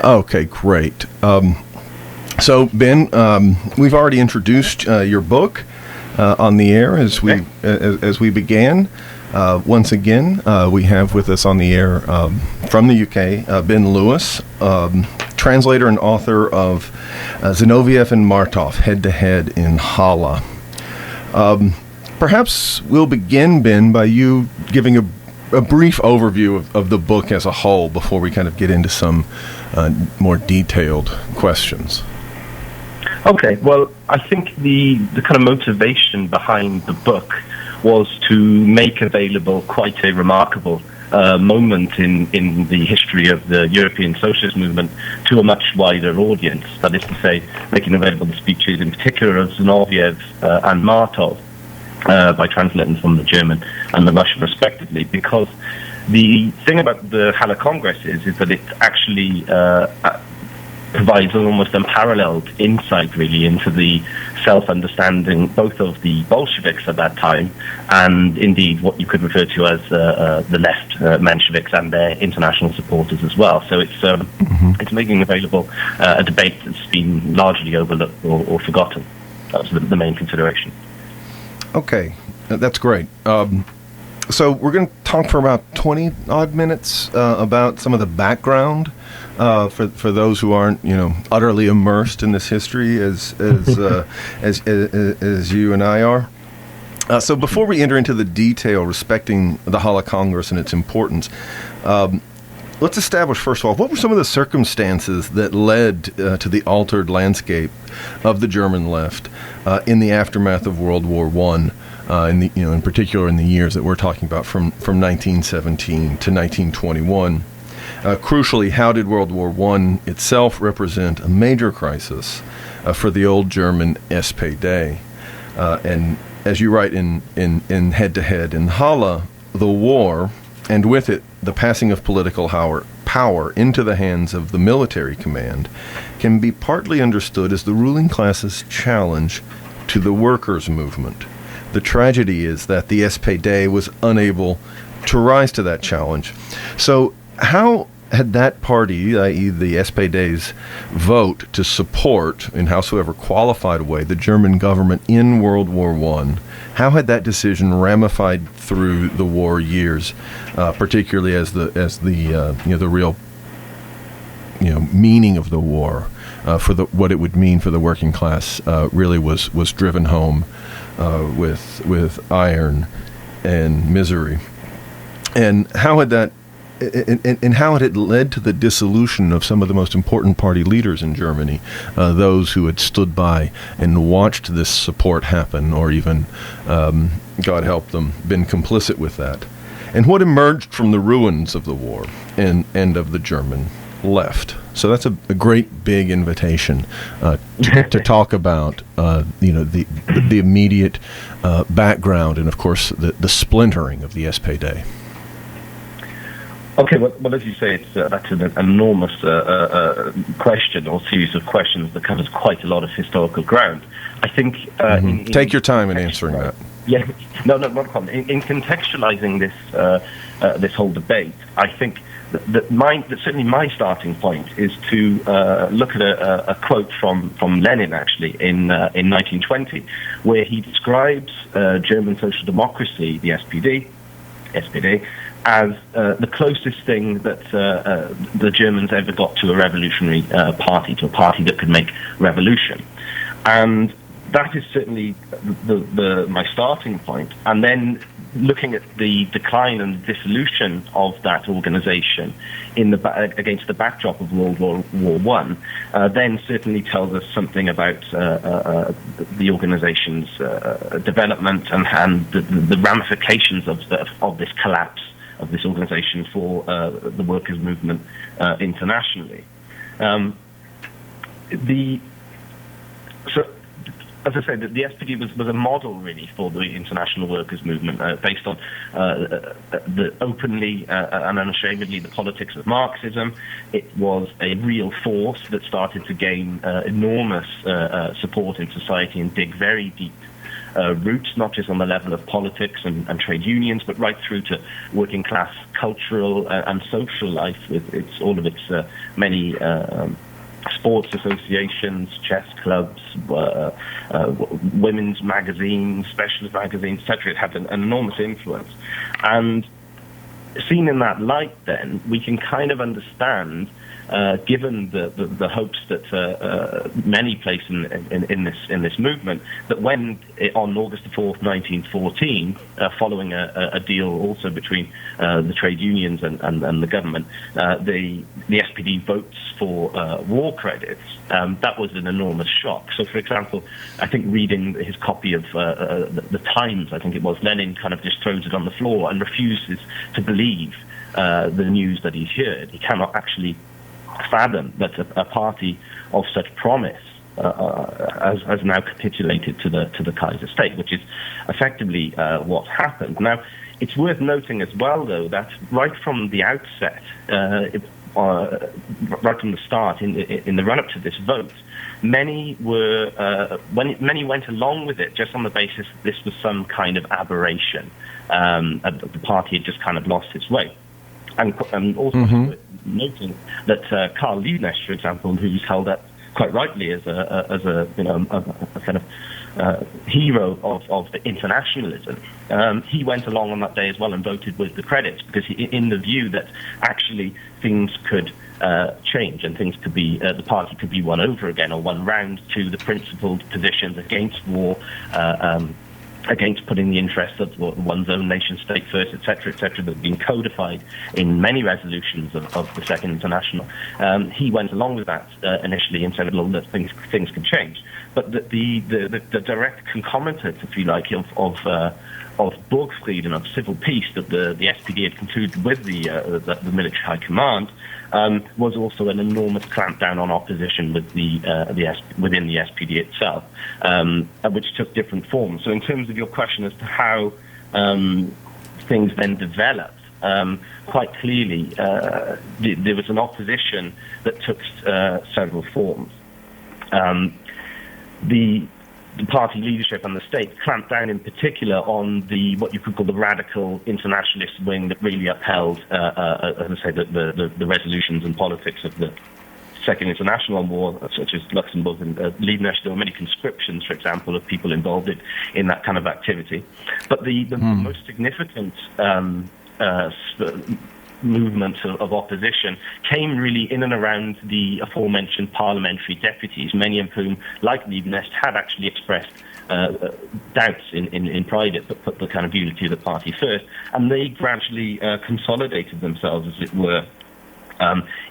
Okay, great. So, Ben, we've already introduced your book on the air as we began. Once again, we have with us on the air from the UK, Ben Lewis, translator and author of Zinoviev and Martov, Head-to-Head in Halle. Perhaps we'll begin, Ben, by you giving a brief overview of the book as a whole before we kind of get into some more detailed questions. Okay, well, I think the kind of motivation behind the book was to make available quite a remarkable moment in the history of the European socialist movement to a much wider audience. That is to say, making available the speeches in particular of Zinoviev and Martov by translating from the German and the Russian respectively, because the thing about the Halle Congress is that it actually provides an almost unparalleled insight, really, into the self-understanding both of the Bolsheviks at that time and indeed what you could refer to as the left Mensheviks and their international supporters as well. So it's making available a debate that's been largely overlooked or forgotten. That was the main consideration. Okay, that's great. So we're going to talk for about 20-odd minutes about some of the background for those who aren't, utterly immersed in this history as you and I are. So before we enter into the detail respecting the Halle Congress and its importance, let's establish, first of all, what were some of the circumstances that led to the altered landscape of the German left in the aftermath of World War I, in particular in the years that we're talking about from 1917 to 1921. Crucially, how did World War I itself represent a major crisis for the old German SPD? And as you write in Head-to-Head in Halle, the war, and with it the passing of political power into the hands of the military command, can be partly understood as the ruling class's challenge to the workers' movement. The tragedy is that the SPD was unable to rise to that challenge. So how had that party, i.e. the SPD's vote to support, in howsoever qualified a way, the German government in World War I, how had that decision ramified through the war years, particularly as the real meaning of the war for what it would mean for the working class really was driven home with iron and misery, and how had that and how had it led to the dissolution of some of the most important party leaders in Germany, those who had stood by and watched this support happen, or even, God help them, been complicit with that, and what emerged from the ruins of the war and of the German left. So that's a great big invitation to talk about the immediate background and of course the splintering of the SPD. Okay, well, as you say, that's an enormous question or series of questions that covers quite a lot of historical ground. I think take your time in answering that. Yeah, no problem. In contextualizing this whole debate, I think that certainly my starting point is to look at a quote from Lenin, actually, in 1920, where he describes German social democracy, the SPD, as the closest thing that the Germans ever got to a revolutionary party, to a party that could make revolution. And that is certainly my starting point. And then looking at the decline and dissolution of that organization against the backdrop of World War I, then certainly tells us something about the organization's development and the ramifications of this collapse of this organization for the workers' movement internationally. As I said, the SPD was a model, really, for the international workers' movement, based on the openly and unashamedly the politics of Marxism. It was a real force that started to gain enormous support in society and dig very deep roots, not just on the level of politics and trade unions, but right through to working class cultural and social life, with all of its many sports associations, chess clubs, women's magazines, specialist magazines, etc. It had an enormous influence. And seen in that light, then, we can kind of understand, given the hopes that many place in this movement, that when on August the 4th, 1914, following a deal also between the trade unions and the government, the SPD votes for war credits, that was an enormous shock. So, for example, I think reading his copy of the Times, I think it was, Lenin kind of just throws it on the floor and refuses to believe the news that he's heard. He cannot actually fathom that a party of such promise has now capitulated to the Kaiser state, which is effectively what happened. Now, it's worth noting as well, though, that right from the outset, right from the start, in the run-up to this vote, many went along with it just on the basis that this was some kind of aberration. The party had just kind of lost its way. And also noting that Karl Liebknecht, for example, who's held up quite rightly as a kind of hero of the internationalism, he went along on that day as well and voted with the credits, because in the view that actually things could change and things could be the party could be won over again, or won round to the principled positions against war, against putting the interests of one's own nation state first, etc., that have been codified in many resolutions of the Second International. He went along with that initially and said, well, that things can change. But the direct concomitant, if you like, of Burgfrieden, of civil peace that the SPD had concluded with the military high command, was also an enormous clampdown on opposition with within the SPD itself, which took different forms. So in terms of your question as to how things then developed, quite clearly there was an opposition that took several forms. The party leadership and the state clamped down in particular on what you could call the radical internationalist wing that really upheld, as I say, the resolutions and politics of the Second International War, such as Luxembourg and Liebknecht. There were many conscriptions, for example, of people involved in that kind of activity. But the most significant movement of opposition came really in and around the aforementioned parliamentary deputies, many of whom, like Liebknecht, had actually expressed doubts in private, but put the kind of unity of the party first, and they gradually consolidated themselves, as it were,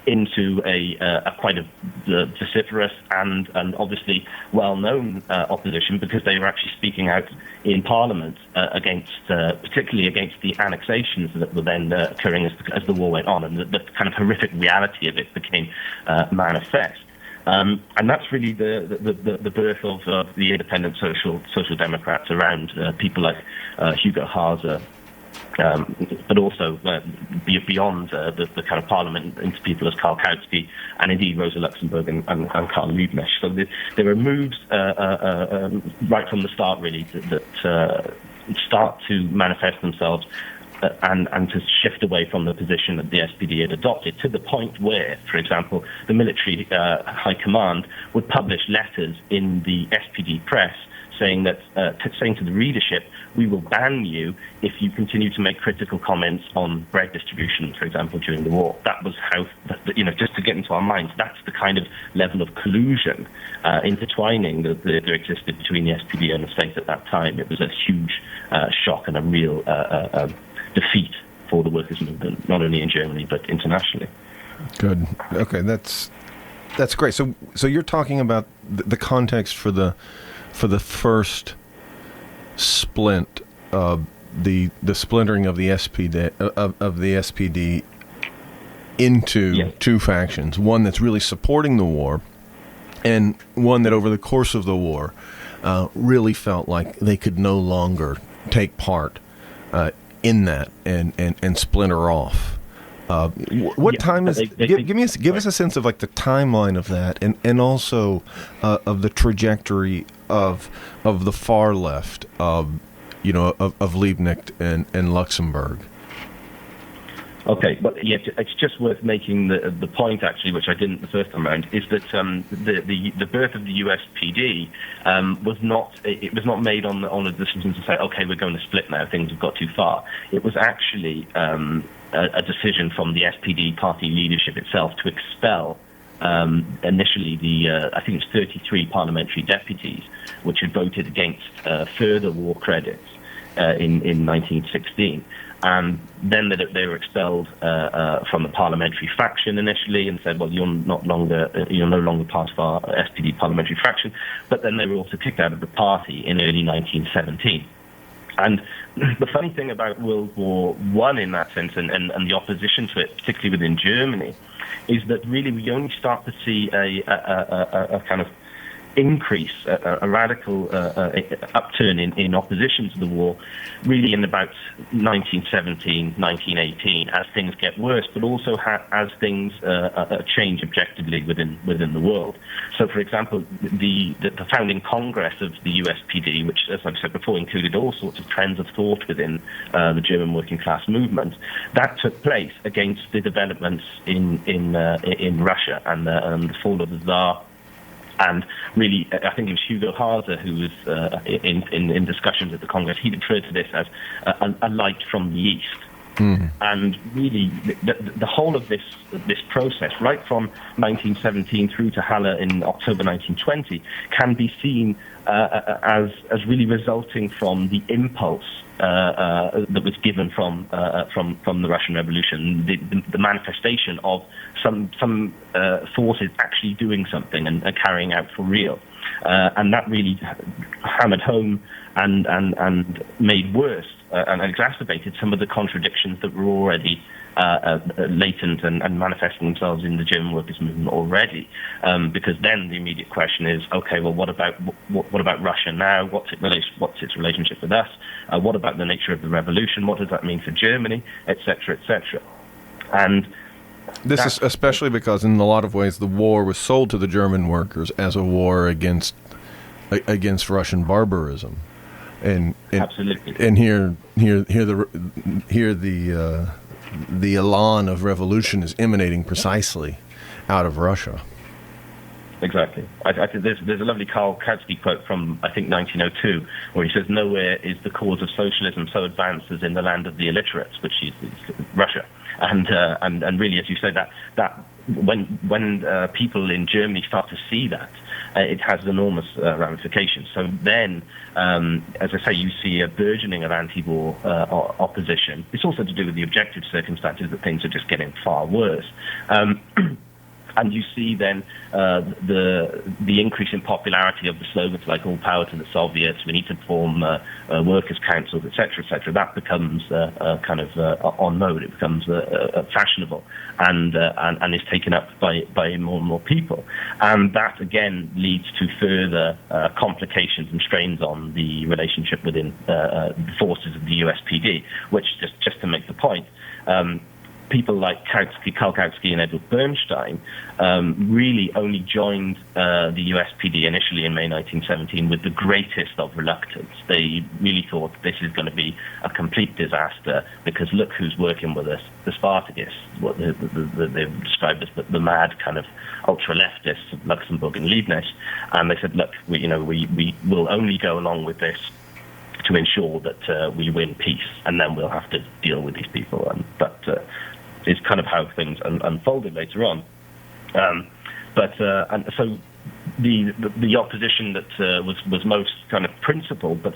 into a quite a vociferous and obviously well-known opposition, because they were actually speaking out in Parliament particularly against the annexations that were then occurring as the war went on, and the kind of horrific reality of it became manifest. And that's really the birth of the independent social democrats around people like Hugo Haase, but also beyond the kind of parliament, into people as Karl Kautsky and indeed Rosa Luxemburg and Karl Liebknecht. So there were moves right from the start, really, that start to manifest themselves and to shift away from the position that the SPD had adopted, to the point where, for example, the military high command would publish letters in the SPD press saying to the readership, we will ban you if you continue to make critical comments on bread distribution, for example, during the war. That was how, just to get into our minds, that's the kind of level of collusion, intertwining that there existed between the SPD and the state at that time. It was a huge shock and a real defeat for the workers' movement, not only in Germany but internationally. Good. Okay, that's great. So you're talking about the context for the first splint, the splintering of the SPD into two factions. One that's really supporting the war, and one that over the course of the war really felt like they could no longer take part in that and splinter off. What time is? Give us a sense of like the timeline of that, and also of the trajectory of the far left, of Liebknecht and Luxemburg? Okay, but yeah, it's just worth making the point, actually, which I didn't the first time around, is that the birth of the USPD was not made on a decision to say, okay, we're going to split now, things have got too far. It was actually a decision from the SPD party leadership itself to expel initially I think it's 33 parliamentary deputies, which had voted against further war credits in 1916. And then they were expelled from the parliamentary faction initially, and said, "Well, you're no longer part of our SPD parliamentary faction." But then they were also kicked out of the party in early 1917. And the funny thing about World War I in that sense, and the opposition to it, particularly within Germany, is that really we only start to see a kind of increase, a radical upturn in opposition to the war, really in about 1917, 1918, as things get worse, but also as things change objectively within the world. So, for example, the founding Congress of the USPD, which, as I've said before, included all sorts of trends of thought within the German working class movement, that took place against the developments in Russia and the fall of the Tsar. And really, I think it was Hugo Haase who was in discussions at the Congress. He referred to this as a light from the east. Mm. And really, the whole of this process, right from 1917 through to Halle in October 1920, can be seen as really resulting from the impulse that was given from the Russian Revolution, the manifestation of some forces actually doing something and carrying out for real, and that really hammered home and made worse and exacerbated some of the contradictions that were already latent and manifesting themselves in the German workers' movement already. Because then the immediate question is, okay, well, what about Russia now? What's its relationship with us? What about the nature of the revolution? What does that mean for Germany, etc., etc.? And this is especially because, in a lot of ways, the war was sold to the German workers as a war against Russian barbarism, and absolutely. And here the elan of revolution is emanating precisely out of Russia. Exactly. I think there's a lovely Karl Kautsky quote from, I think, 1902, where he says, "Nowhere is the cause of socialism so advanced as in the land of the illiterates," which is Russia. And really, as you say, that when people in Germany start to see that, it has enormous ramifications. So then, as I say, you see a burgeoning of anti-war opposition. It's also to do with the objective circumstances that things are just getting far worse. And you see then the increase in popularity of the slogans like "All power to the Soviets," "We need to form workers' councils," etc., etc. That becomes kind of on mode. It becomes fashionable and is taken up by more and more people. And that again leads to further complications and strains on the relationship within the forces of the USPD. Which, just to make the point, people like Karl Kautsky and Edward Bernstein really only joined the USPD initially in May 1917 with the greatest of reluctance. They really thought this is going to be a complete disaster because look who's working with us, the Spartakists, what they've described as the mad kind of ultra-leftists of Luxemburg and Liebknecht. And they said, look, we will only go along with this to ensure that we win peace, and then we'll have to deal with these people. And that is kind of how things unfolded later on. And so the opposition that was most kind of principled, but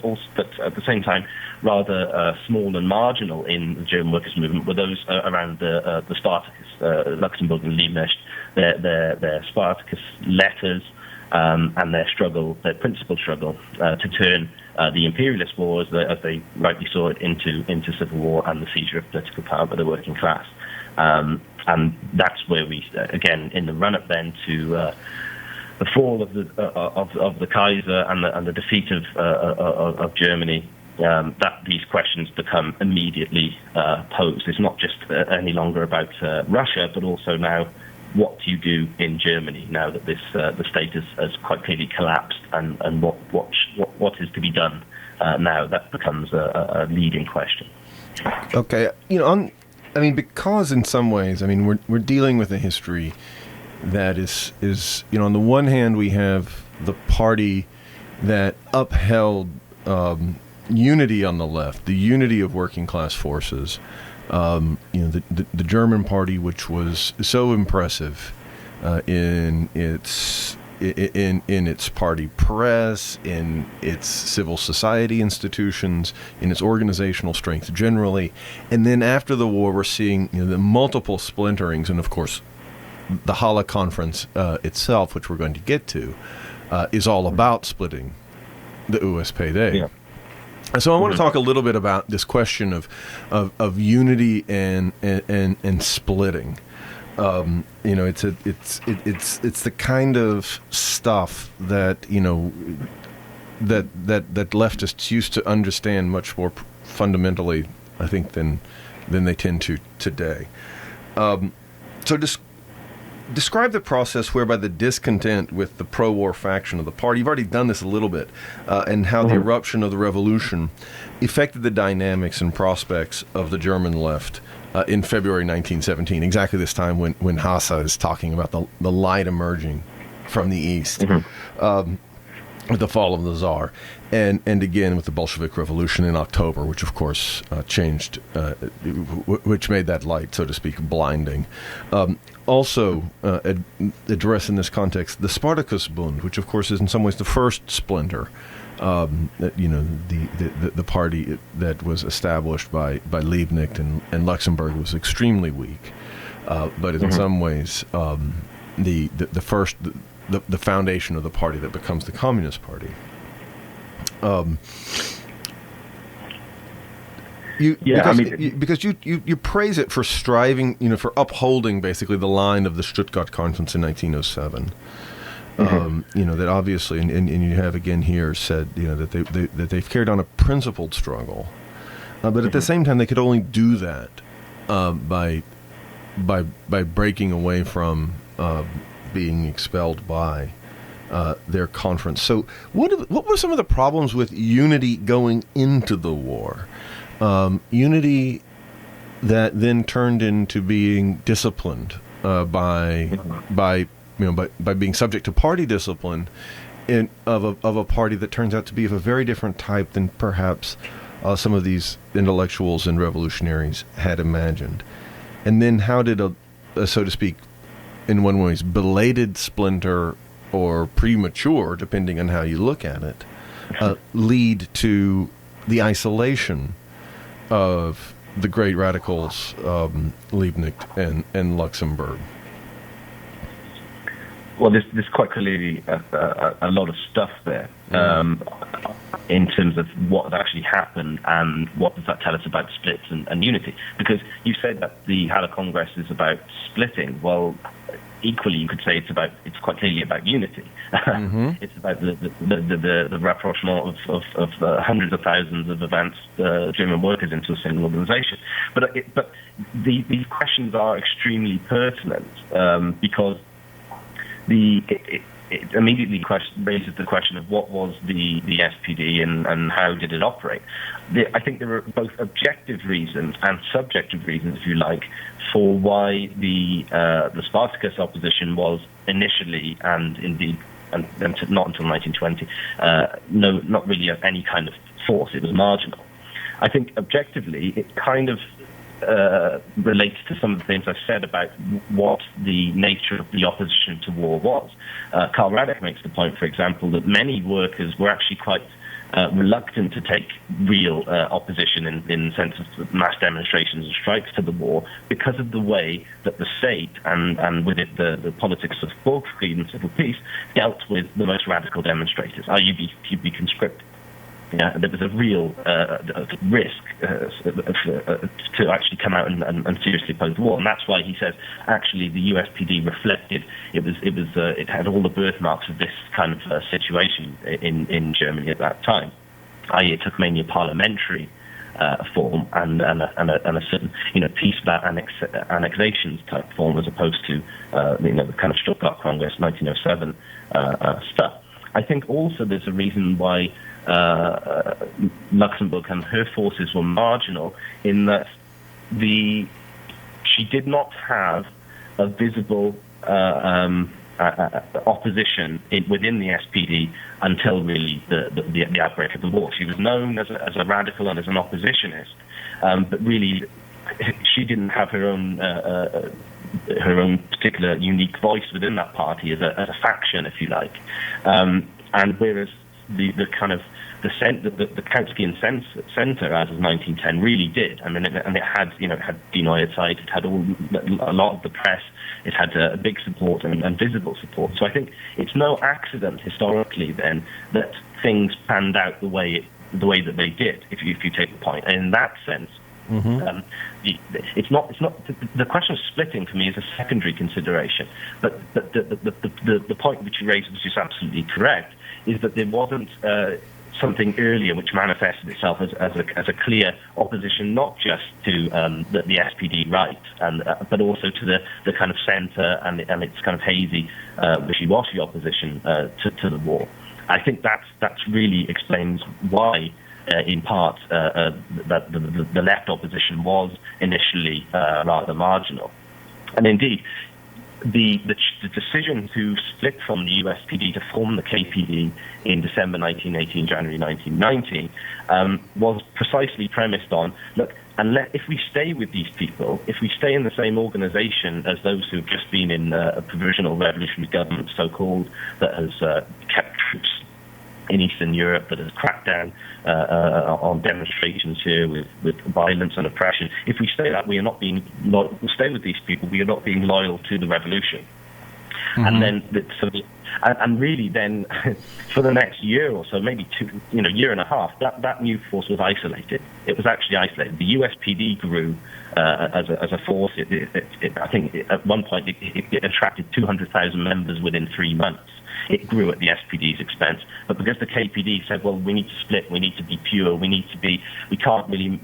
at the same time rather small and marginal in the German workers' movement, were those around the Spartacus, Luxemburg and Liebknecht, their Spartacus letters, and their principal struggle to turn the imperialist war, as they rightly saw it, into civil war and the seizure of political power by the working class. And that's where we, again, in the run-up then to the fall of the Kaiser and the defeat of Germany, that these questions become immediately posed. It's not just any longer about Russia, but also now what do you do in Germany now that this the state has quite clearly collapsed, and what is to be done now? That becomes a leading question. Okay, because in some ways, we're dealing with a history that is on the one hand we have the party that upheld unity on the left, the unity of working class forces. The German party, which was so impressive in its party press, in its civil society institutions, in its organizational strength generally, and then after the war, we're seeing the multiple splinterings, and of course, the Halle conference itself, which we're going to get to, is all about splitting the USPD. Yeah. So I want to talk a little bit about this question of unity and splitting. It's the kind of stuff that that leftists used to understand much more fundamentally, I think, than they tend to today. So describe the process whereby the discontent with the pro-war faction of the party, you've already done this a little bit, and how the eruption of the revolution affected the dynamics and prospects of the German left in February 1917, exactly this time when Hasse is talking about the light emerging from the east. With the fall of the Tsar, and again with the Bolshevik Revolution in October, which of course changed, which made that light, so to speak, blinding. Also address in this context the Spartacus Bund, which of course is in some ways the first splinter. The party that was established by Liebknecht and Luxemburg was extremely weak, but in some ways the first. The foundation of the party that becomes the Communist Party. Because you praise it for striving, for upholding basically the line of the Stuttgart Conference in 1907. That obviously, and you have again here said, that they've carried on a principled struggle, but at the same time they could only do that by breaking away from. Being expelled by their conference. So what were some of the problems with unity going into the war? Unity that then turned into being disciplined by being subject to party discipline of a party that turns out to be of a very different type than perhaps some of these intellectuals and revolutionaries had imagined. And then how did so to speak, in one way, belated splinter or premature, depending on how you look at it, lead to the isolation of the great radicals, Liebknecht and Luxemburg? Well, there's quite clearly a lot of stuff there in terms of what actually happened and what does that tell us about splits and unity. Because you said that the Halle Congress is about splitting. Well, equally, you could say it's quite clearly about unity. It's about the rapprochement of hundreds of thousands of advanced German workers into a single organization. But these questions are extremely pertinent because it immediately raises the question of what was the SPD and how did it operate. I think there are both objective reasons and subjective reasons, if you like, for why the Spartacus opposition was initially and indeed and not until 1920 not really any kind of force. It was marginal. I think objectively it kind of relates to some of the things I've said about what the nature of the opposition to war was. Karl Radek makes the point, for example, that many workers were actually quite reluctant to take real opposition in the sense of mass demonstrations and strikes to the war because of the way that the state and with it the politics of Volksfrieden and civil peace dealt with the most radical demonstrators, i.e. you'd be conscripted. Yeah, there was a real risk to actually come out and seriously oppose the war, and that's why he says actually the USPD reflected it had all the birthmarks of this kind of situation in Germany at that time. I.e., it took mainly a parliamentary form and a certain peace about annexations type form, as opposed to the kind of Stuttgart Congress 1907 stuff. I think also there's a reason why Luxembourg and her forces were marginal, in that she did not have a visible opposition within the SPD until really the outbreak of the war. She was known as a radical and as an oppositionist, but really she didn't have her own particular unique voice within that party as a faction, if you like. And whereas the kind of the Kautsky Centre, as of 1910, really did. I mean, it had Die Neue Zeit, it had a lot of the press, it had a big support and visible support. So I think it's no accident historically then that things panned out the way that they did. If you take the point, and in that sense. Mm-hmm. It's not the question of splitting for me is a secondary consideration, but the point which you raised, which is absolutely correct, is that there wasn't something earlier which manifested itself as a clear opposition, not just to the SPD right, but also to the kind of centre and its kind of hazy, wishy-washy opposition to the war. I think that's really explains why. In part, that the left opposition was initially rather marginal, and indeed, the decision to split from the USPD to form the KPD in December 1918, January 1919, was precisely premised on, look, if we stay with these people, if we stay in the same organisation as those who've just been in a provisional revolutionary government, so-called, that has kept troops in Eastern Europe, that has cracked down on demonstrations here with violence and oppression. If we stay that, we are not being stay with these people. We are not being loyal to the revolution. Mm-hmm. And really, then for the next year or so, maybe year and a half, that new force was isolated. It was actually isolated. The USPD grew as a force. I think at one point it attracted 200,000 members within 3 months. It grew at the SPD's expense, but because the KPD said, well, we need to split, we need to be pure, we can't really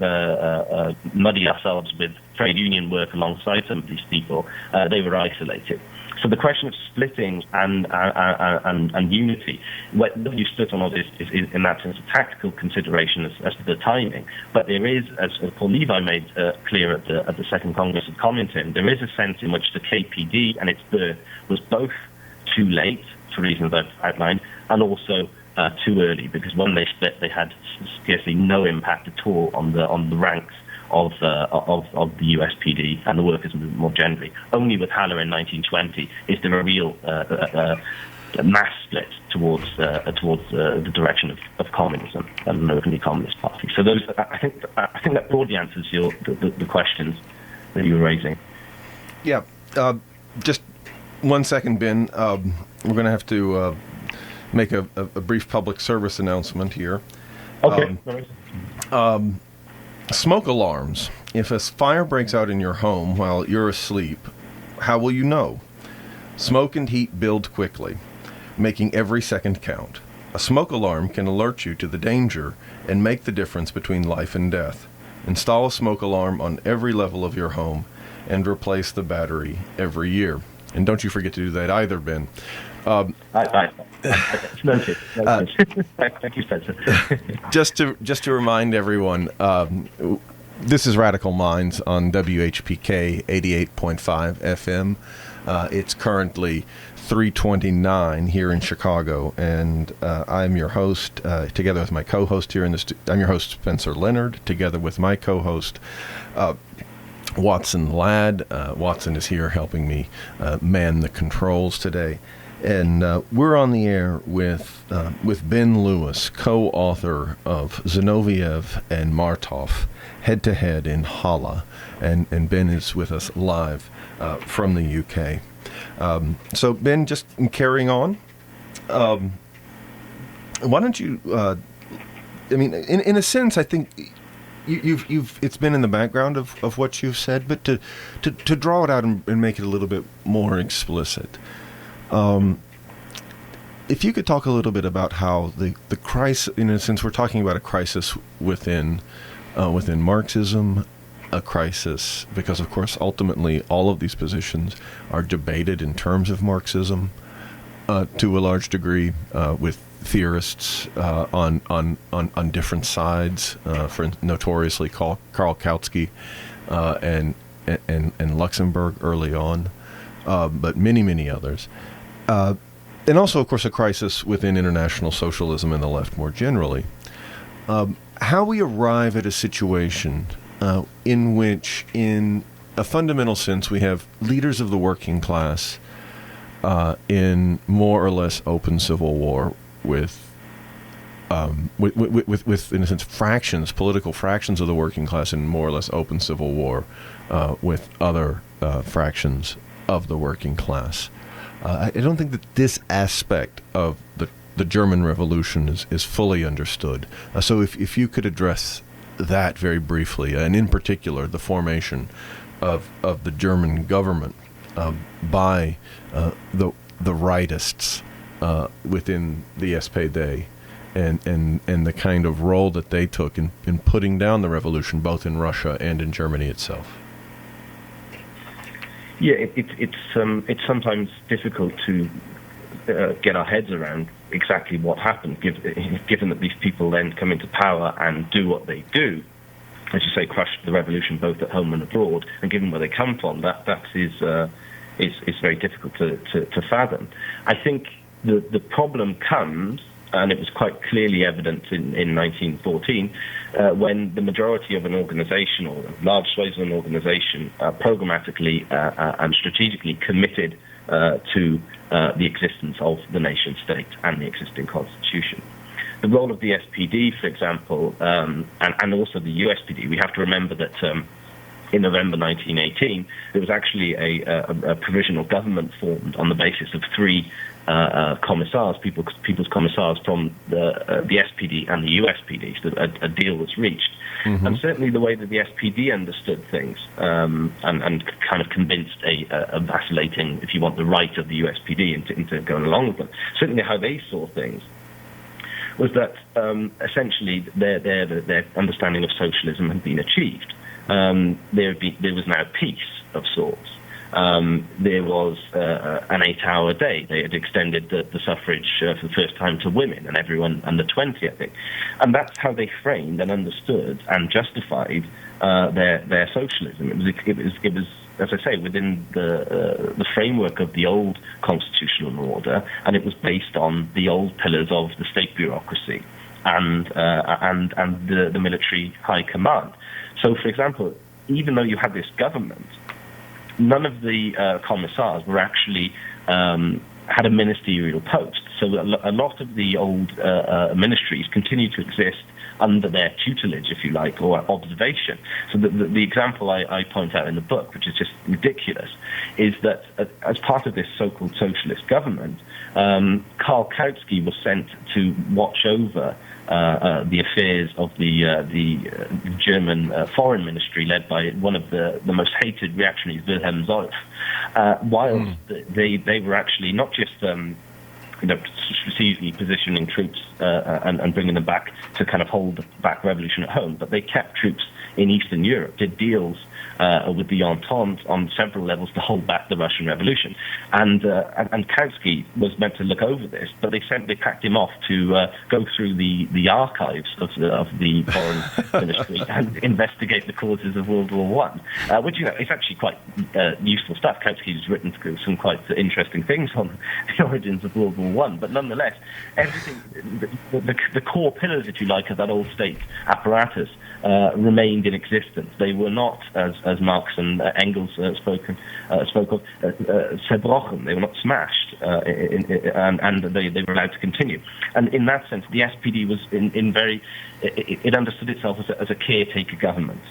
muddy ourselves with trade union work alongside some of these people, they were isolated. So the question of splitting and unity, whether you split or not, is in that sense a tactical consideration as to the timing. But there is, as Paul Levi made clear at the Second Congress of Comintern, there is a sense in which the KPD and its birth was both too late, for reasons I've outlined, and also too early, because when they split, they had scarcely no impact at all on the ranks of the USPD and the workers more generally. Only with Halle in 1920 is there a real mass split towards the direction of communism and the American Communist Party. So those, I think that broadly answers the questions that you were raising. Yeah, just 1 second, Ben. We're going to have to make a brief public service announcement here. Okay. Smoke alarms. If a fire breaks out in your home while you're asleep, how will you know? Smoke and heat build quickly, making every second count. A smoke alarm can alert you to the danger and make the difference between life and death. Install a smoke alarm on every level of your home and replace the battery every year. And don't you forget to do that either, Ben. Noted. Thank you, Spencer. Just to remind everyone, this is Radical Minds on WHPK 88.5 FM. It's currently 3:29 here in Chicago, and I'm your host, together with my co-host here in the I'm your host, Spencer Leonard, together with my co-host, Watson Ladd. Watson is here helping me man the controls today. And we're on the air with Ben Lewis, co-author of Zinoviev and Martov, Head-to-Head in Halle. And Ben is with us live from the UK. So, Ben, just carrying on, why don't you, in a sense, I think you've it's been in the background of what you've said, but to draw it out and make it a little bit more explicit. If you could talk a little bit about how the crisis, in a sense, we're talking about a crisis within within Marxism, a crisis because, of course, ultimately all of these positions are debated in terms of Marxism to a large degree with theorists on different sides, for notoriously Karl Kautsky and Luxemburg early on, but many others. And also, of course, a crisis within international socialism and the left more generally. How we arrive at a situation in which, in a fundamental sense, we have leaders of the working class in more or less open civil war with, in a sense, political fractions of the working class in more or less open civil war with other fractions of the working class. I don't think that this aspect of the German Revolution is fully understood. So if you could address that very briefly, and in particular the formation of the German government by the rightists within the SPD, and the kind of role that they took in putting down the revolution, both in Russia and in Germany itself. Yeah, it's sometimes difficult to get our heads around exactly what happened, given that these people then come into power and do what they do, as you say, crush the revolution both at home and abroad, and given where they come from, that is very difficult to fathom. I think the problem comes, and it was quite clearly evident in 1914, when the majority of an organization, or large swathes of an organization, programmatically and strategically committed to the existence of the nation state and the existing constitution. The role of the SPD, for example, and also the USPD, we have to remember that in November 1918, there was actually a provisional government formed on the basis of three commissars, people's commissars from the SPD and the USPD, so a deal was reached. Mm-hmm. And certainly the way that the SPD understood things and kind of convinced a vacillating, if you want, the right of the USPD into going along with them, certainly how they saw things was that essentially their understanding of socialism had been achieved. There was now peace of sorts. There was an 8-hour day. They had extended the suffrage for the first time to women and everyone under 20, I think. And that's how they framed and understood and justified their socialism. It was, as I say, within the framework of the old constitutional order, and it was based on the old pillars of the state bureaucracy and the military high command. So, for example, even though you had this government, none of the commissars were actually had a ministerial post. So a lot of the old ministries continue to exist under their tutelage, if you like, or observation. So the example I point out in the book, which is just ridiculous, is that as part of this so-called socialist government, Karl Kautsky was sent to watch over the affairs of the German foreign ministry, led by one of the most hated reactionaries, Wilhelm Solf, whilst they were actually not just strategically positioning troops and bringing them back to kind of hold back revolution at home, but they kept troops in Eastern Europe, did deals with the Entente on several levels to hold back the Russian Revolution. And Kautsky was meant to look over this, but they packed him off to go through the archives of the foreign ministry and investigate the causes of World War I, which is actually quite useful stuff. Kautsky's written some quite interesting things on the origins of World War I, but nonetheless, everything, the core pillars, if you like, of that old state apparatus remained in existence. They were not, as Marx and Engels spoke of, zerbrochen. They were not smashed, and they were allowed to continue. And in that sense, the SPD was it understood itself as a caretaker government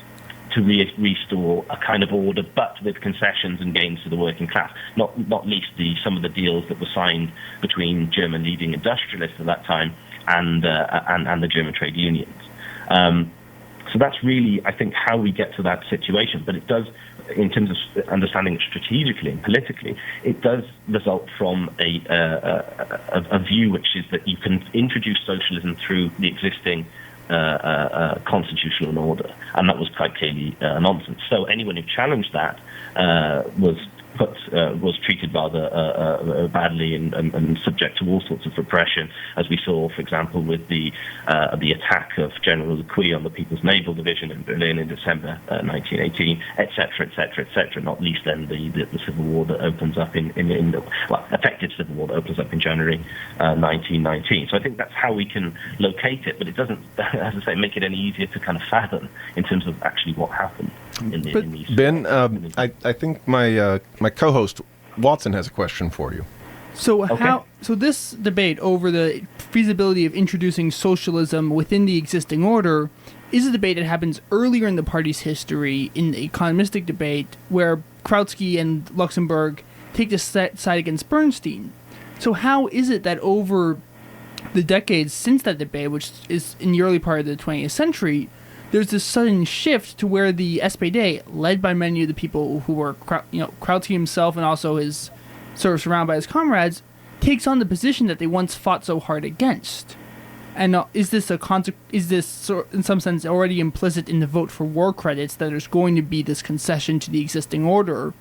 to restore a kind of order, but with concessions and gains to the working class. Not least some of the deals that were signed between German leading industrialists at that time and the German trade unions. So that's really, I think, how we get to that situation. But it does, in terms of understanding it strategically and politically, it does result from a view which is that you can introduce socialism through the existing constitutional order, and that was quite clearly nonsense. So anyone who challenged that was treated rather badly and subject to all sorts of repression, as we saw, for example, with the attack of General Lequy on the People's Naval Division in Berlin in December 1918, etc., etc., etc. Not least then the civil war that opens up effective civil war that opens up in January 1919. So I think that's how we can locate it, but it doesn't, as I say, make it any easier to kind of fathom in terms of actually what happened. Ben, I think my co-host Watson has a question for you. So Okay. So this debate over the feasibility of introducing socialism within the existing order is a debate that happens earlier in the party's history in the economistic debate, where Kautsky and Luxemburg take the side against Bernstein. So how is it that over the decades since that debate, which is in the early part of the 20th century, there's this sudden shift to where the SPD, led by many of the people who were, Kautsky himself and also his sort of surrounded by his comrades, takes on the position that they once fought so hard against? And is this in some sense already implicit in the vote for war credits, that there's going to be this concession to the existing order?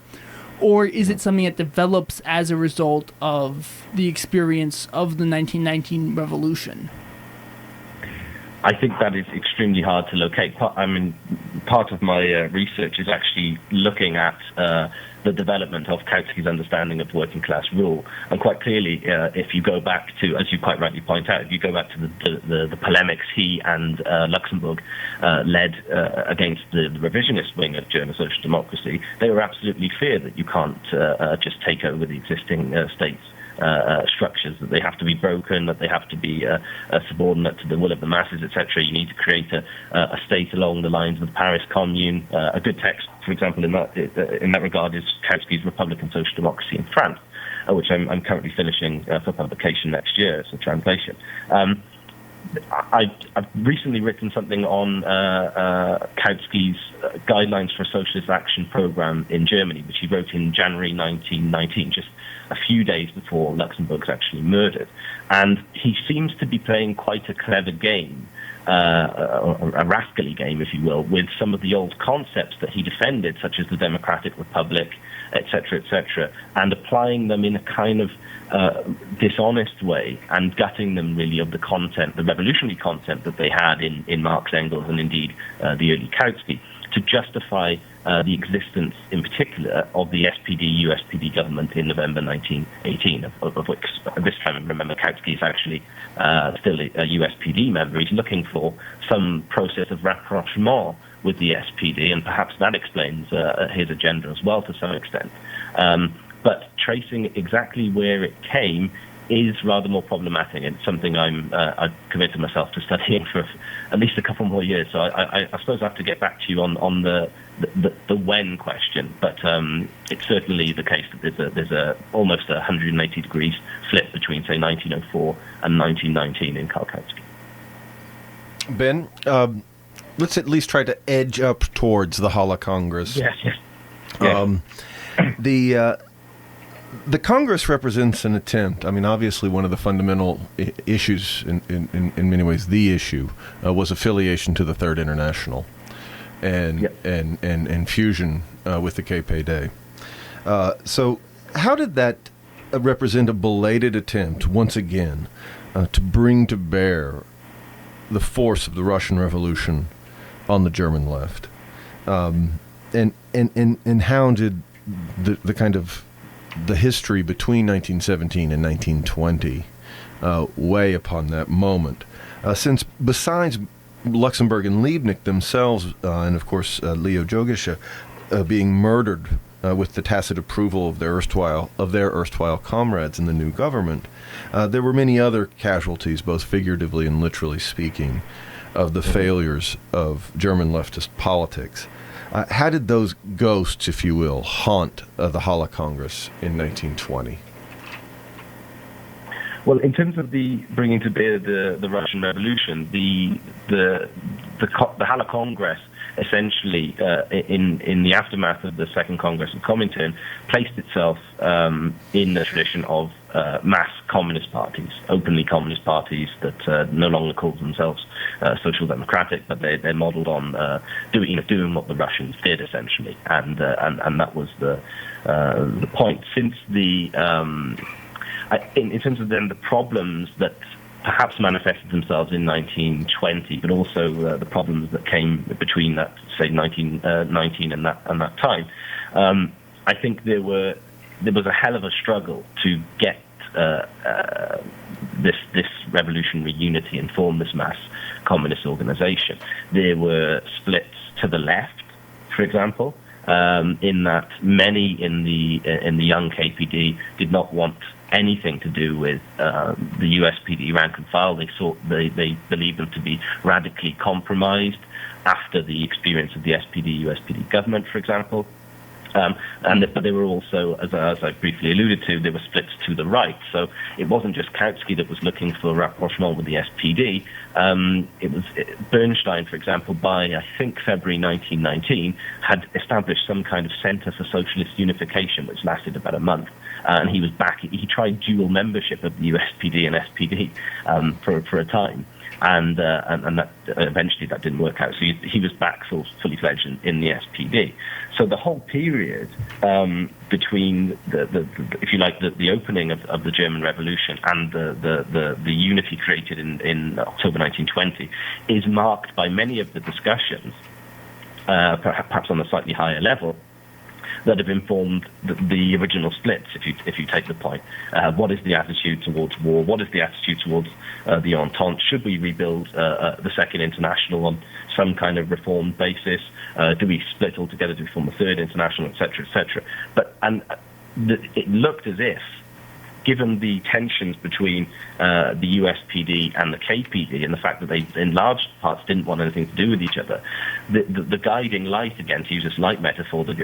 Or is it something that develops as a result of the experience of the 1919 revolution? I think that is extremely hard to locate. Part of my research is actually looking at the development of Kautsky's understanding of working class rule. And quite clearly, if you go back to, as you quite rightly point out, if you go back to the polemics he and Luxemburg led against the revisionist wing of German social democracy, they were absolutely clear that you can't just take over the existing states. Structures, that they have to be broken, that they have to be subordinate to the will of the masses, etc. You need to create a state along the lines of the Paris Commune. A good text, for example, in that regard is Kautsky's Republican Social Democracy in France, which I'm currently finishing for publication next year as a translation. I've recently written something on Kautsky's Guidelines for a Socialist Action Program in Germany, which he wrote in January 1919, just a few days before Luxemburg's actually murdered. And he seems to be playing quite a clever game, a rascally game, if you will, with some of the old concepts that he defended, such as the Democratic Republic, etc., and applying them in a kind of dishonest way and gutting them really of the content, the revolutionary content that they had in Marx, Engels, and indeed the early Kautsky, to justify the existence, in particular, of the SPD-USPD government in November 1918, of which, at this time, remember, Kautsky is actually still a USPD member. He's looking for some process of rapprochement with the SPD, and perhaps that explains his agenda as well to some extent. But tracing exactly where it came is rather more problematic. It's something I've committed myself to studying for at least a couple more years. So I suppose I have to get back to you on the when question. But it's certainly the case that there's a almost 180 degrees flip between, say, 1904 and 1919 in Karl Kautsky. Ben, let's at least try to edge up towards the Halle Congress. Yes. The Congress represents an attempt. I mean, obviously, one of the fundamental issues, in many ways, the issue was affiliation to the Third International, and fusion with the KPD. So, how did that represent a belated attempt, once again, to bring to bear the force of the Russian Revolution on the German left, and how did the kind of the history between 1917 and 1920 weigh upon that moment? Since besides Luxemburg and Liebknecht themselves, and of course Leo Jogisha, being murdered with the tacit approval of their erstwhile comrades in the new government, there were many other casualties, both figuratively and literally speaking, of the failures of German leftist politics. How did those ghosts, if you will, haunt the Halle Congress in 1920? Well, in terms of the bringing to bear the Russian Revolution, the the Halle Congress essentially, in the aftermath of the Second Congress of Comintern, placed itself in the tradition of mass communist parties, openly communist parties that no longer call themselves social democratic, but they're modelled on doing what the Russians did essentially, and that was the point. Since in terms of then the problems that perhaps manifested themselves in 1920, but also the problems that came between that, say, 1919 and that time. I think there was a hell of a struggle to get this revolutionary unity and form this mass communist organization. There were splits to the left, for example, in that many in the young KPD did not want anything to do with the USPD rank and file. They believed them to be radically compromised after the experience of the SPD-USPD government, for example. But there were also, as I briefly alluded to, there were splits to the right. So it wasn't just Kautsky that was looking for rapprochement with the SPD. It was Bernstein, for example, by, I think, February 1919, had established some kind of Center for Socialist Unification, which lasted about a month. And he was back. He tried dual membership of the USPD and SPD for a time. And that eventually that didn't work out. So he was back fully fledged in the SPD. So the whole period between if you like, the opening of the German Revolution and the unity created in October 1920 is marked by many of the discussions, perhaps on a slightly higher level, that have informed the original splits, if you take the point. What is the attitude towards war? What is the attitude towards the Entente? Should we rebuild the Second International on some kind of reformed basis? Do we split altogether? Do we form a Third International, etc., etc.? It looked as if, given the tensions between the USPD and the KPD and the fact that they, in large parts, didn't want anything to do with each other, the guiding light, again, to use this light metaphor, the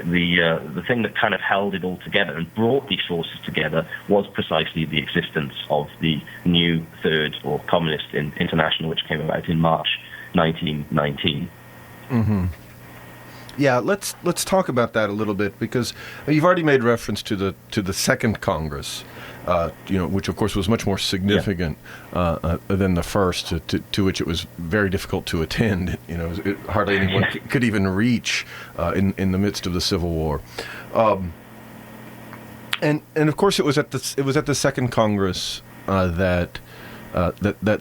thing that kind of held it all together and brought these forces together was precisely the existence of the new Third or Communist International, which came about in March 1919. Mm-hmm. Yeah, let's talk about that a little bit, because you've already made reference to the Second Congress, which of course was much more significant than the first, to which it was very difficult to attend. Hardly anyone could even reach in the midst of the Civil War, and of course it was at the Second Congress that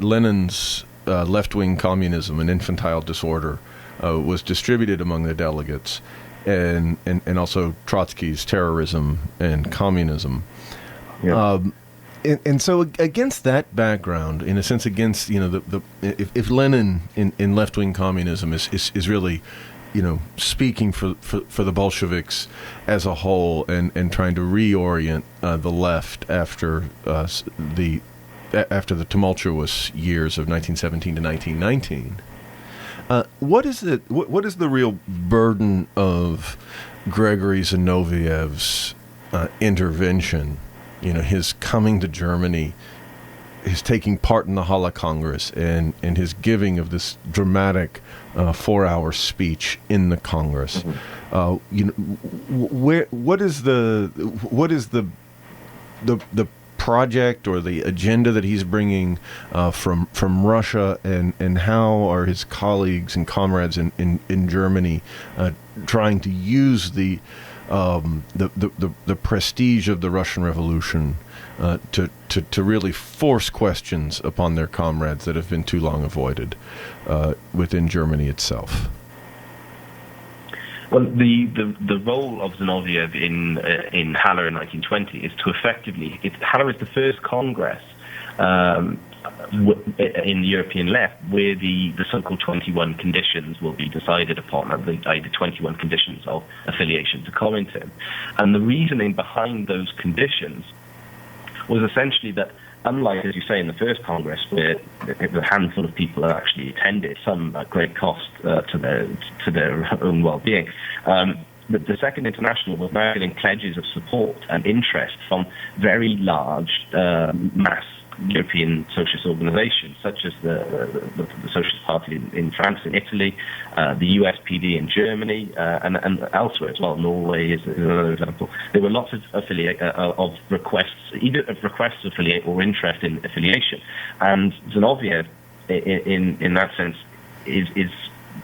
Lenin's left-wing communism and infantile disorder was distributed among the delegates, and also Trotsky's terrorism and communism. Yeah. And so against that background, in a sense, against if Lenin in left-wing communism is really speaking for the Bolsheviks as a whole and trying to reorient the left after the tumultuous years of 1917 to 1919. What is the real burden of Gregory Zinoviev's intervention? His coming to Germany, his taking part in the Halle Congress, and his giving of this dramatic 4-hour speech in the Congress. What is the project or the agenda that he's bringing from Russia, and how are his colleagues and comrades in Germany trying to use the prestige of the Russian Revolution to really force questions upon their comrades that have been too long avoided within Germany itself? Well, the role of Zinoviev in Halle in 1920 is to effectively... Halle is the first Congress in the European left where the so-called 21 conditions will be decided upon, the 21 conditions of affiliation to Comintern. And the reasoning behind those conditions was essentially that, unlike, as you say, in the first Congress, where a handful of people actually attended, some at great cost to their own well-being, the Second International was now getting pledges of support and interest from very large mass European socialist organizations, such as the Socialist Party in France and Italy, the USPD in Germany, and elsewhere as well. Norway is another example. There were lots of requests, either of requests to affiliate or interest in affiliation. And Zinoviev, in that sense, is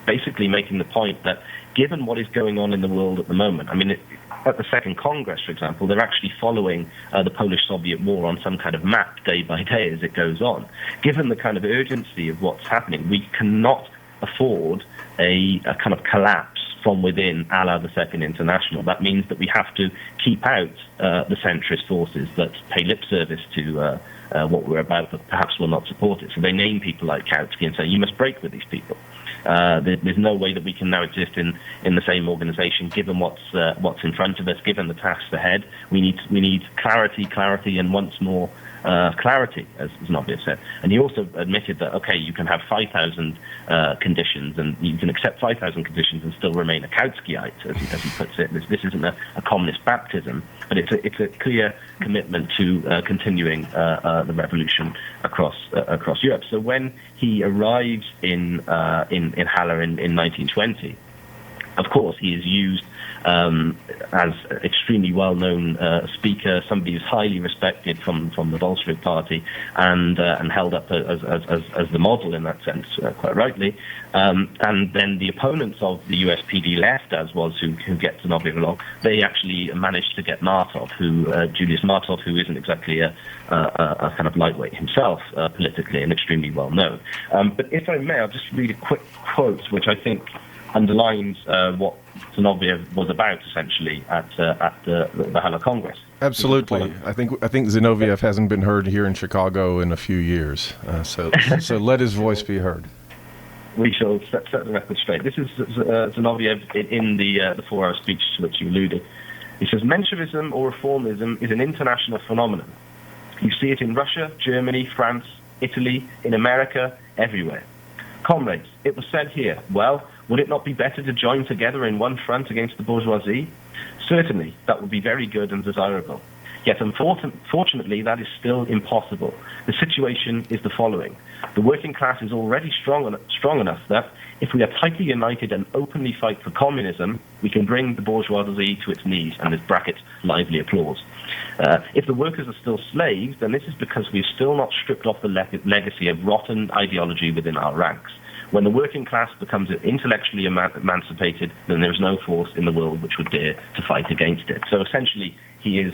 basically making the point that given what is going on in the world at the moment, I mean, at the Second Congress, for example, they're actually following the Polish-Soviet war on some kind of map day by day as it goes on. Given the kind of urgency of what's happening, we cannot afford a kind of collapse from within a la the Second International. That means that we have to keep out the centrist forces that pay lip service to what we're about, but perhaps will not support it. So they name people like Kautsky and say, you must break with these people. There's no way that we can now exist in the same organization, given what's in front of us, given the tasks ahead. We need clarity, and once more clarity, as Zinoviev said. And he also admitted that, okay, you can have 5,000 conditions, and you can accept 5,000 conditions and still remain a Kautskyite, as he puts it. This isn't a communist baptism, but it's a clear commitment to continuing the revolution across Europe. So when he arrives in Halle in 1920, of course, he is used as extremely well-known speaker, somebody who's highly respected from the Bolshevik Party, and held up as the model in that sense, quite rightly. And then the opponents of the USPD left, as was who get Zinoviev along, they actually managed to get Martov, Julius Martov, who isn't exactly a kind of lightweight himself politically and extremely well-known. But if I may, I'll just read a quick quote, which I think underlines what Zinoviev was about, essentially, at the Halle Congress. Absolutely. I think Zinoviev hasn't been heard here in Chicago in a few years, so let his voice be heard. We shall set the record straight. This is Zinoviev in the 4-hour speech to which you alluded. He says, Menshevism or reformism is an international phenomenon. You see it in Russia, Germany, France, Italy, in America, everywhere. Comrades, it was said here, well, would it not be better to join together in one front against the bourgeoisie? Certainly, that would be very good and desirable. Yet, unfortunately, that is still impossible. The situation is the following. The working class is already strong enough that, if we are tightly united and openly fight for communism, we can bring the bourgeoisie to its knees, and there's brackets, lively applause. If the workers are still slaves, then this is because we've still not stripped off the legacy of rotten ideology within our ranks. When the working class becomes intellectually emancipated, then there is no force in the world which would dare to fight against it. So essentially, he's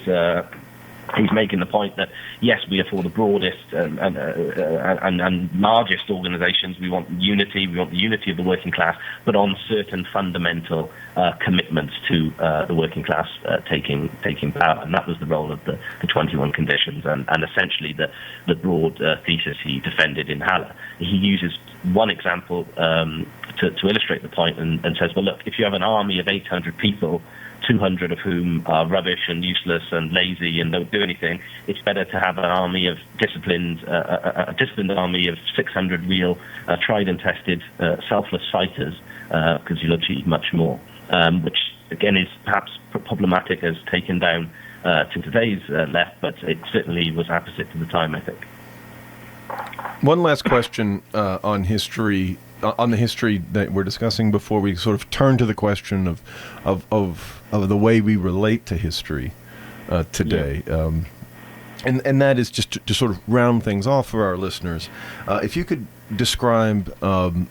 making the point that, yes, we are for the broadest and largest organizations. We want unity. We want the unity of the working class, but on certain fundamental commitments to the working class taking power. And that was the role of the 21 conditions and essentially the broad thesis he defended in Halle. He uses one example to illustrate the point and says, well, look, if you have an army of 800 people, 200 of whom are rubbish and useless and lazy and don't do anything, it's better to have an army of a disciplined army of 600 real tried and tested selfless fighters, because you'll achieve much more, which again is perhaps problematic as taken down to today's left, but it certainly was opposite to the time, I think. One last question on history, on the history that we're discussing before we sort of turn to the question of the way we relate to history today. Yeah. And that is just to sort of round things off for our listeners. If you could describe, what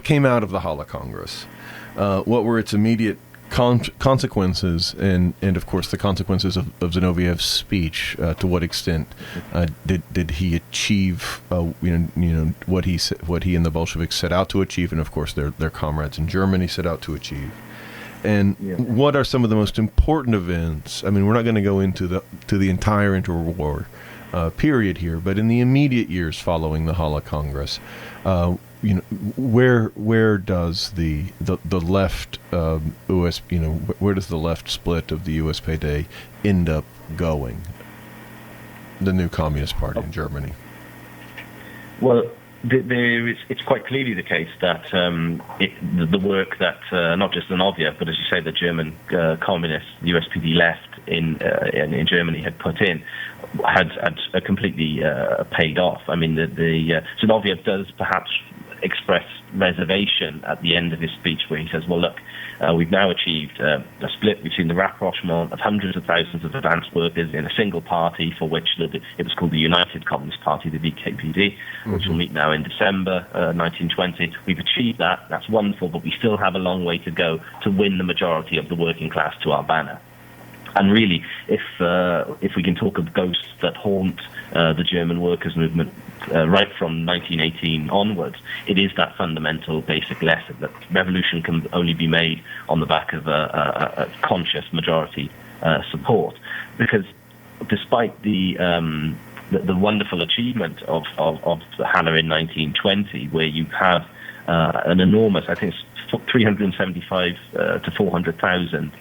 came out of the Halle Congress, what were its immediate consequences, and of course the consequences of Zinoviev's speech. To what extent did he achieve, what he and the Bolsheviks set out to achieve, and of course their comrades in Germany set out to achieve. And what are some of the most important events? I mean, we're not going to go into the entire interwar period here, but in the immediate years following the Halle Congress, where does the left where does the left split of the USPD end up going? The new Communist Party in Germany. Well, it's quite clearly the case that the work that not just Zinoviev, but as you say, the German communist USPD left in Germany had put in had completely paid off. I mean, the Zinoviev does perhaps express reservation at the end of his speech, where he says, "Well, look, we've now achieved a split between the rapprochement of hundreds of thousands of advanced workers in a single party, for which it was called the United Communist Party, the VKPD, which will meet now in December 1920. We've achieved that. That's wonderful, but we still have a long way to go to win the majority of the working class to our banner." And really, if we can talk of ghosts that haunt the German workers' movement right from 1918 onwards, it is that fundamental basic lesson that revolution can only be made on the back of a conscious majority support. Because despite the wonderful achievement of Halle in 1920, where you have an enormous, I think it's 375 to 400,000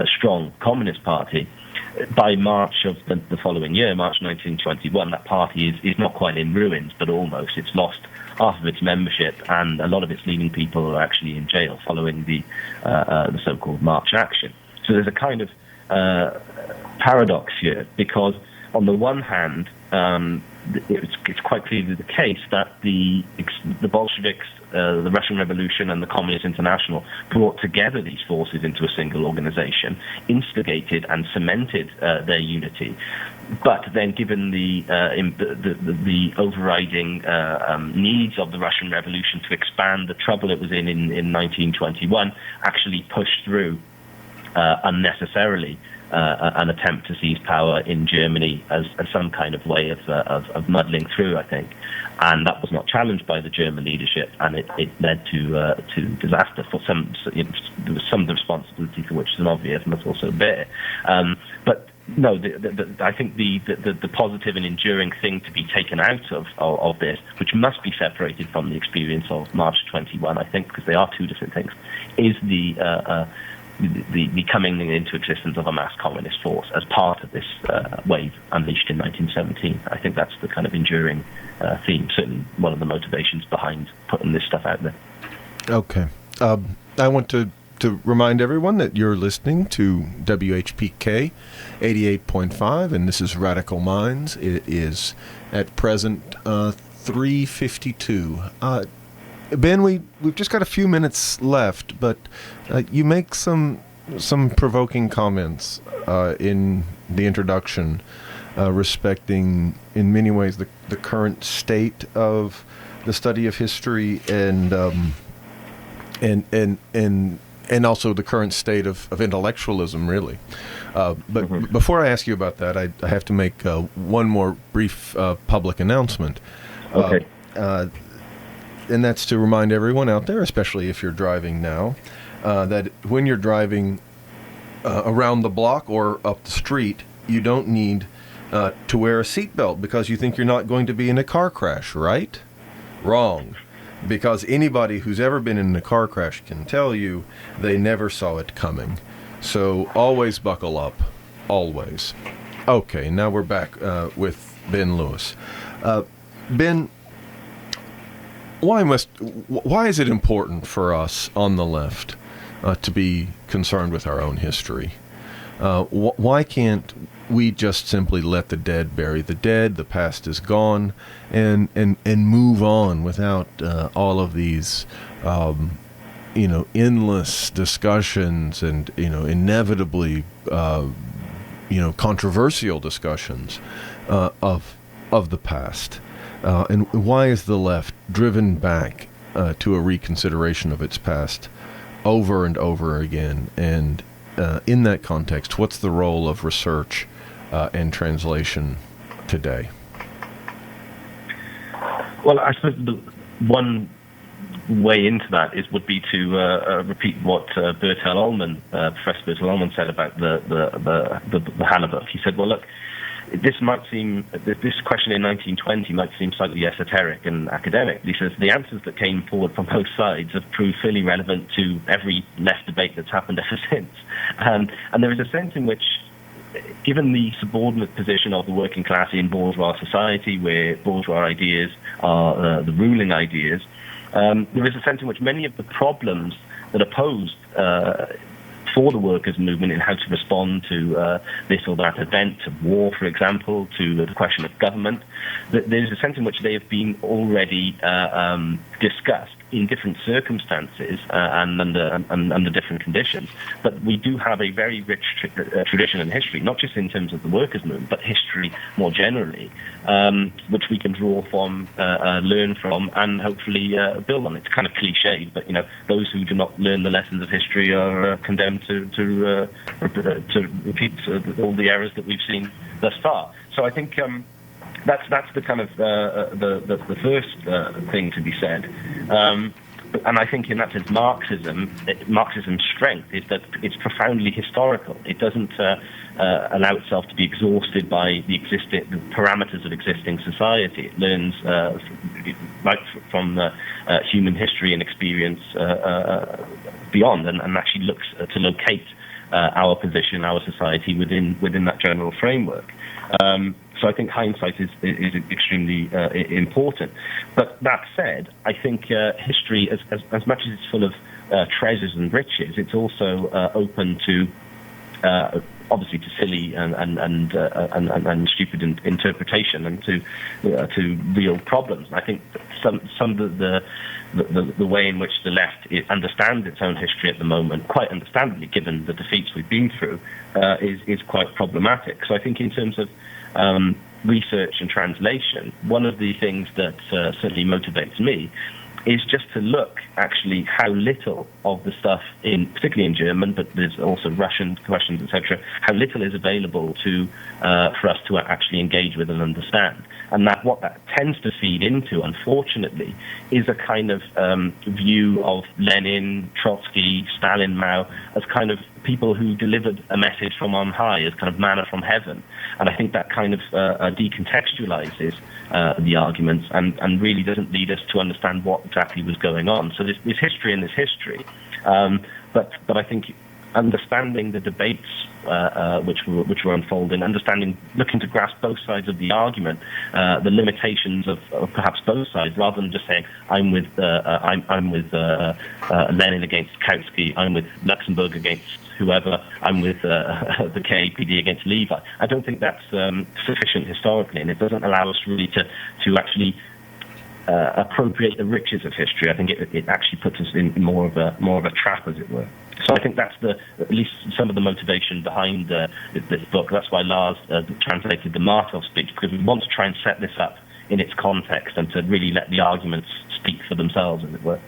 strong Communist Party, by March of the following year, March 1921, that party is not quite in ruins, but almost. It's lost half of its membership, and a lot of its leading people are actually in jail following the so-called March action. So there's a kind of paradox here, because on the one hand, it's quite clearly the case that the Bolsheviks, the Russian Revolution, and the Communist International brought together these forces into a single organization, instigated and cemented their unity. But then, given the overriding needs of the Russian Revolution to expand the trouble it was in 1921, actually pushed through unnecessarily an attempt to seize power in Germany as some kind of way of muddling through, I think. And that was not challenged by the German leadership, and it led to disaster. For there was some of the responsibility for which Zinoviev must also bear. But no, I think the positive and enduring thing to be taken out of this, which must be separated from the experience of March 21, I think, because they are two different things, is the coming into existence of a mass communist force as part of this wave unleashed in 1917. I think that's the kind of enduring theme, certainly one of the motivations behind putting this stuff out there. Okay. I want to remind everyone that you're listening to WHPK 88.5, and this is Radical Minds. It is at present 3:52. Ben, we've just got a few minutes left, but you make some provoking comments in the introduction respecting, in many ways, the current state of the study of history and also the current state of intellectualism, really. But before I ask you about that, I have to make one more brief public announcement. Okay. And that's to remind everyone out there, especially if you're driving now, that when you're driving around the block or up the street, you don't need to wear a seatbelt because you think you're not going to be in a car crash, right? Wrong. Because anybody who's ever been in a car crash can tell you they never saw it coming. So always buckle up. Always. Okay, now we're back with Ben Lewis. Ben, why is it important for us on the left to be concerned with our own history? Why can't we just simply let the dead bury the dead? The past is gone, and move on without all of these, endless discussions and inevitably, controversial discussions of the past. And why is the left driven back to a reconsideration of its past over and over again? And in that context, what's the role of research and translation today? Well, I suppose the one way into that would be to repeat what Professor Bertel Ullman said about the Halle book. He said, well, look, this question in 1920 might seem slightly esoteric and academic. He says the answers that came forward from both sides have proved fairly relevant to every left debate that's happened ever since. And there is a sense in which given the subordinate position of the working class in bourgeois society, where bourgeois ideas are the ruling ideas, there is a sense in which many of the problems that are posed for the workers' movement in how to respond to this or that event, to war, for example, to the question of government, that there's a sense in which they have been already discussed in different circumstances and under different conditions. But we do have a very rich tradition and history, not just in terms of the workers' movement, but history more generally, which we can draw from, learn from, and hopefully build on. It's kind of cliched, but those who do not learn the lessons of history are condemned to repeat all the errors that we've seen thus far. So I think that's the kind of the first thing to be said. And I think in that sense, Marxism's strength is that it's profoundly historical. It doesn't allow itself to be exhausted by the parameters of existing society. It learns from human history and experience beyond, and actually looks to locate our position, our society within that general framework. So I think hindsight is extremely important. But that said, I think history, as much as it's full of treasures and riches, it's also open to obviously to silly and stupid interpretation and to real problems. And I think some of the way in which the left understands its own history at the moment, quite understandably given the defeats we've been through, is quite problematic. So I think in terms of research and translation, one of the things that certainly motivates me is just to look actually how little of the stuff particularly in German, but there's also Russian questions, etc., how little is available for us to actually engage with and understand. And what that tends to feed into, unfortunately, is a kind of view of Lenin, Trotsky, Stalin, Mao as kind of people who delivered a message from on high, as kind of manna from heaven. And I think that kind of decontextualizes the arguments and really doesn't lead us to understand what exactly was going on. So there's history in this history. But I think understanding the debates which were unfolding, looking to grasp both sides of the argument, the limitations of perhaps both sides, rather than just saying I'm with Lenin against Kautsky, I'm with Luxemburg against whoever, I'm with the KPD against Levi. I don't think that's sufficient historically, and it doesn't allow us really to actually appropriate the riches of history. I think it actually puts us in more of a trap, as it were. So I think that's at least some of the motivation behind this book. That's why Lars translated the Martov speech, because we want to try and set this up in its context and to really let the arguments speak for themselves, as it were.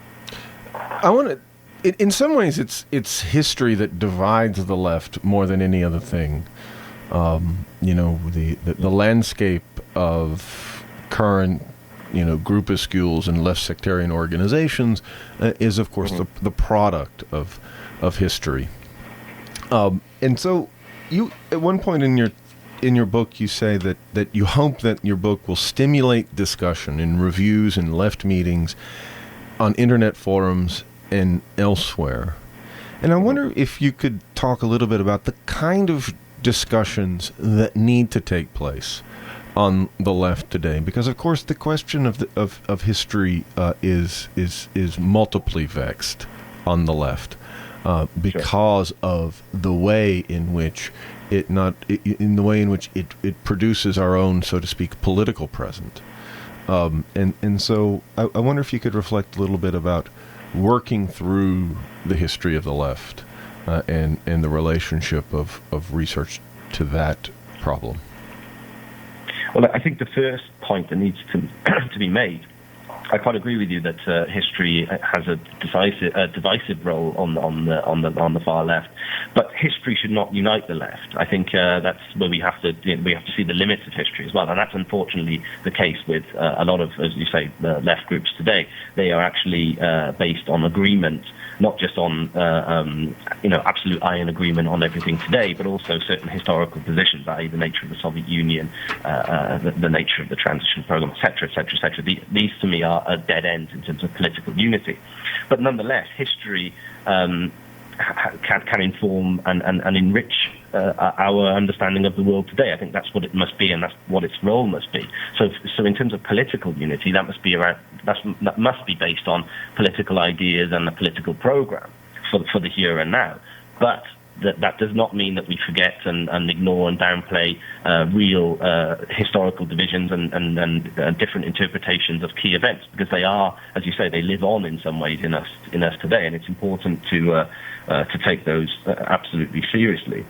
I want to. In some ways, it's history that divides the left more than any other thing. The landscape of current groupuscules and left sectarian organizations is, of course, the product of history. And so, you at one point in your book, you say that you hope that your book will stimulate discussion in reviews and left meetings, on internet forums, and elsewhere. And I wonder if you could talk a little bit about the kind of discussions that need to take place on the left today, because of course the question of history is multiply vexed on the left because of the way in which it produces our own, so to speak, political present. And so I wonder if you could reflect a little bit about working through the history of the left and the relationship of research to that problem. Well, I think the first point that needs to be made, I quite agree with you that history has a divisive role on the far left, but history should not unite the left. I think that's where we have to see the limits of history as well, and that's unfortunately the case with a lot of, as you say, the left groups today. They are actually based on agreement, not just on absolute iron agreement on everything today, but also certain historical positions, i.e. the nature of the Soviet Union, the nature of the transition program, etc., etc., etc. These to me are a dead end in terms of political unity. But nonetheless, history can inform and enrich our understanding of the world today. I think that's what it must be, and that's what its role must be. So in terms of political unity, that must be based on political ideas and a political program for the here and now. But that does not mean that we forget and ignore and downplay real historical divisions and different interpretations of key events, because they are, as you say, they live on in some ways in us today, and it's important to take those absolutely seriously.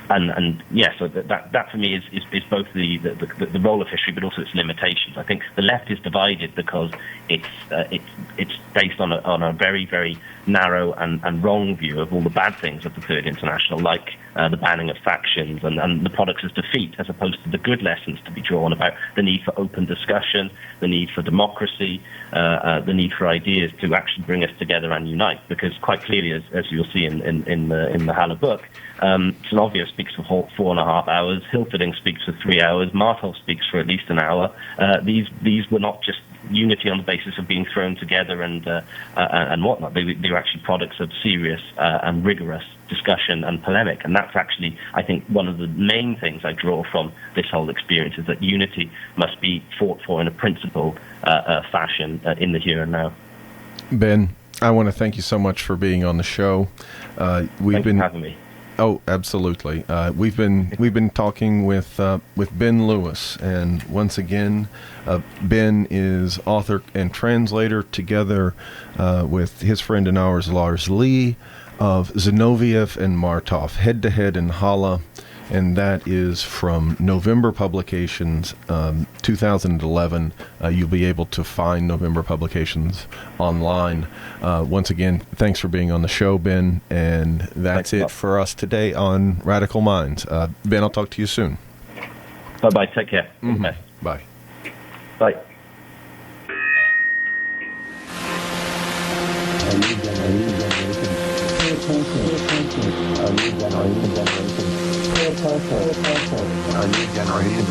And yeah, so that for me is both the role of history, but also its limitations. I think the left is divided because it's based on a very, very narrow and wrong view of all the bad things of the Third International, like the banning of factions and the products of defeat, as opposed to the good lessons to be drawn about the need for open discussion, the need for democracy, the need for ideas to actually bring us together and unite. Because quite clearly, as you'll see in the Halle book, Zinoviev speaks for 4.5 hours, Hilferding speaks for 3 hours, Martov speaks for at least an hour. These were not just unity on the basis of being thrown together and whatnot. They were actually products of serious and rigorous discussion and polemic, and that's actually, I think, one of the main things I draw from this whole experience, is that unity must be fought for in a principled fashion in the here and now. Ben, I want to thank you so much for being on the show. Thanks for having me. Oh, absolutely. We've been talking with Ben Lewis, and once again, Ben is author and translator, together with his friend and ours, Lars T, of Zinoviev and Martov, Head to Head in Halle, and that is from November Publications, 2011. You'll be able to find November Publications online. Once again, thanks for being on the show, Ben, and that's it for us today on Radical Minds. Ben, I'll talk to you soon. Bye-bye. Take care. Mm-hmm. Bye. Bye. Our new generation.